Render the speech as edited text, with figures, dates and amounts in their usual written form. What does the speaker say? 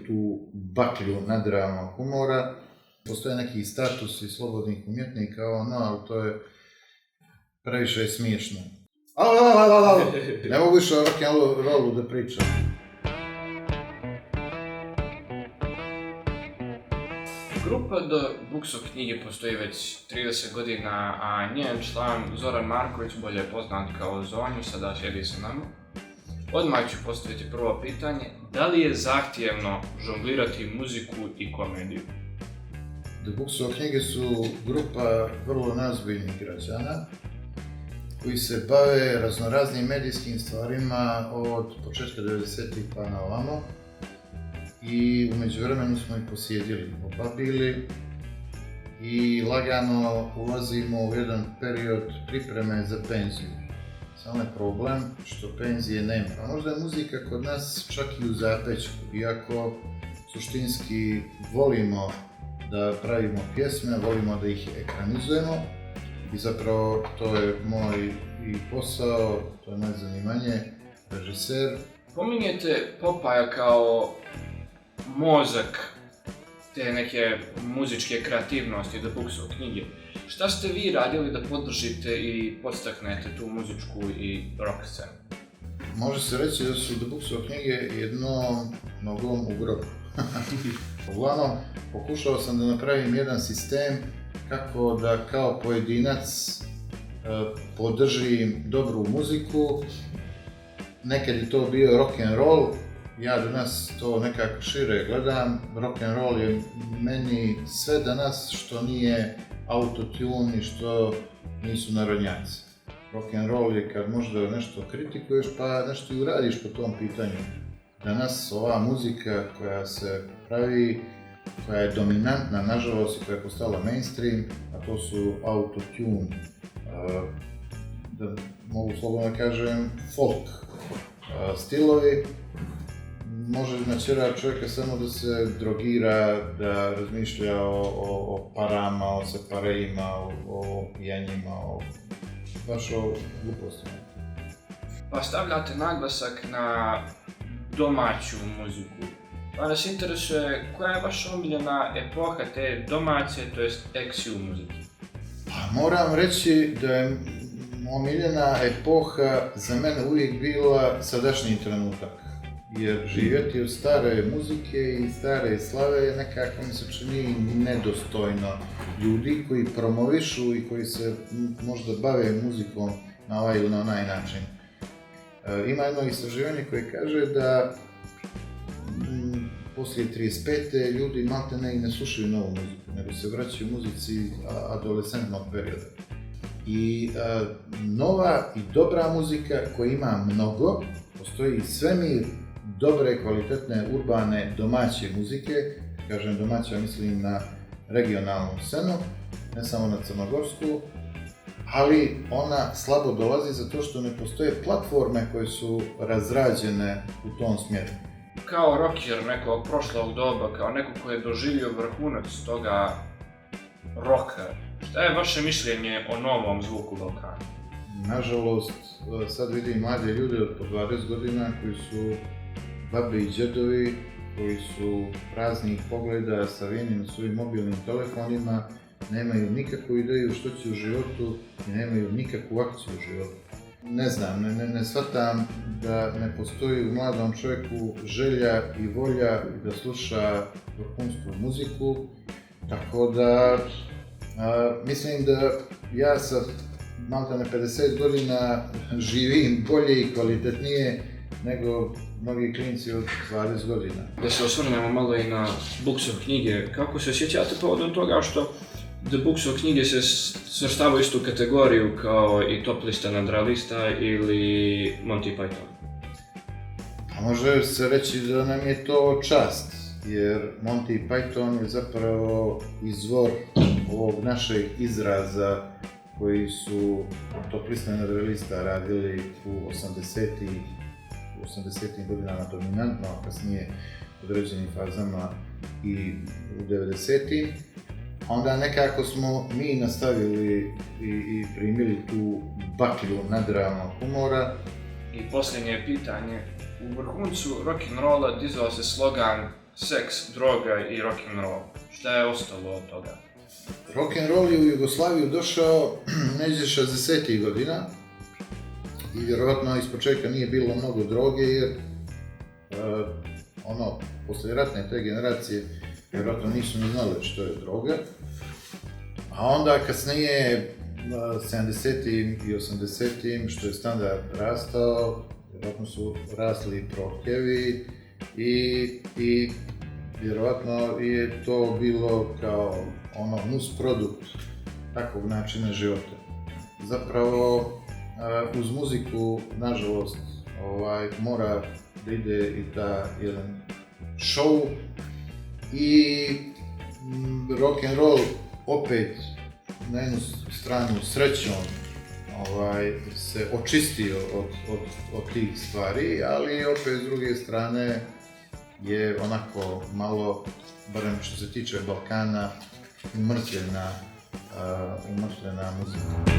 tu baklju nadrealnog humora. Postoje neki statusi slobodnih umjetnika, ali to je previše smiješno. Ne mogu više o rock'n'rollu da pričam. Grupa The Books of knjige postoji već 30 godina, a njen član Zoran Marković, bolje poznat kao Zonju, sada sjedi sa nama. Odmah ću postaviti prvo pitanje, da li je zahtjevno žonglirati muziku i komediju? The Books of knjige su grupa vrlo neozbiljnih građana koji se bave raznoraznim medijskim stvarima od početka 90-ih pa na ovamo. I u međuvremenu smo ih posjedili, obabili i lagano ulazimo u jedan period pripreme za penziju. Samo je problem što penzije nema. A možda je muzika kod nas čak i u zapećku, iako suštinski volimo da pravimo pjesme, volimo da ih ekranizujemo i zapravo to je moj i posao, to je moje zanimanje, režiser. Pominjete Popaja kao mozak te neke muzičke kreativnosti The Books of knjige. Šta ste vi radili da podržite i podstaknete tu muzičku i rock scenu? Može se reći da su The Books of knjige jednom nogom u grobu. Uglavnom, pokušao sam da napravim jedan sistem kako da kao pojedinac podržim dobru muziku. Nekad je to bio rock'n'roll, ja danas to nekako šire gledam. Rock'n'roll je meni sve danas što nije autotune i što nisu narodnjaci. Rock'n'roll je kad možda nešto kritikuješ pa nešto i uradiš po tom pitanju. Danas ova muzika koja se pravi, koja je dominantna, nažalost, i koja je postala mainstream, a to su autotune, da mogu slobodno da kažem, folk stilovi, može natjerati čovjeka samo da se drogira, da razmišlja o parama, o separejima, o pijanjima, baš o glupostima. Pa stavljate naglasak na domaću muziku. Pa nas interesuje koja je vaša omiljena epoha te domaće, to jest eksiju muzike? Pa moram reći da je omiljena epoha za mene uvijek bila sadašnji trenutak. Jer živjeti od stare muzike i stare slave nekako mi se čini nedostojno ljudi koji promovišu i koji se možda bave muzikom na ovaj ili na onaj način. Ima jedno istraživanje koje kaže da poslije 35. ljudi maltene i ne slušaju novu muziku, nego se vraćaju muzici adolescentnog perioda. I nova i dobra muzika koja ima mnogo, postoji svemir dobre, kvalitetne, urbane, domaće muzike. Kažem domaća, mislim na regionalnu scenu, ne samo na crnogorsku, ali ona slabo dolazi zato što ne postoje platforme koje su razrađene u tom smjeru. Kao rocker nekog prošlog doba, kao neko koji je doživio vrhunac toga roka, šta je vaše mišljenje o novom zvuku Balkana? Nažalost, sad vidim mlade ljude od po 20 godina koji su babe i džedovi, koji su praznih pogleda, savijeni na svojim mobilnim telefonima, nemaju nikakvu ideju što će u životu i nemaju nikakvu akciju u životu. Ne znam, ne shvatam da ne postoji u mladom čovjeku želja i volja da sluša vrhunsku muziku, tako da mislim da ja sa maltene 50 godina živim bolje i kvalitetnije nego mnogi klinci od 20 godina. Da se osvrnemo malo i na Books of knjige, kako se osjećate povodom toga što The Books of knjige se svrstavaju u istu kategoriju kao i Top lista nadrealista ili Monty Python? A može se reći da nam je to čast, jer Monty Python je zapravo izvor ovog našeg izraza koji su Top lista nadrealista radili u 80-ih godinama dominantno, a kasnije u određenim fazama i u 90-ih. Onda nekako smo mi nastavili i primili tu baklju nadrealnog humora. I posljednje pitanje, u vrhuncu rock'n'rolla dizao se slogan seks, droga i rock'n'roll. Šta je ostalo od toga? Rock'n'roll je u Jugoslaviju došao negdje 60. godina i vjerovatno iz početka nije bilo mnogo droge jer poslijeratne te generacije vjerojatno nisu ni znali što je droga. A onda kasnije 70. i 80. što je standard rastao, vjerojatno su rasli prohtjevi i vjerojatno je to bilo kao nusprodukt takvog načina života. Zapravo, uz muziku, nažalost, mora da ide i ta jedan show i rock'n'roll opet na jednu stranu srećom se očistio od tih stvari, ali opet s druge strane je onako malo, barem što se tiče Balkana, umrtvljena muzika.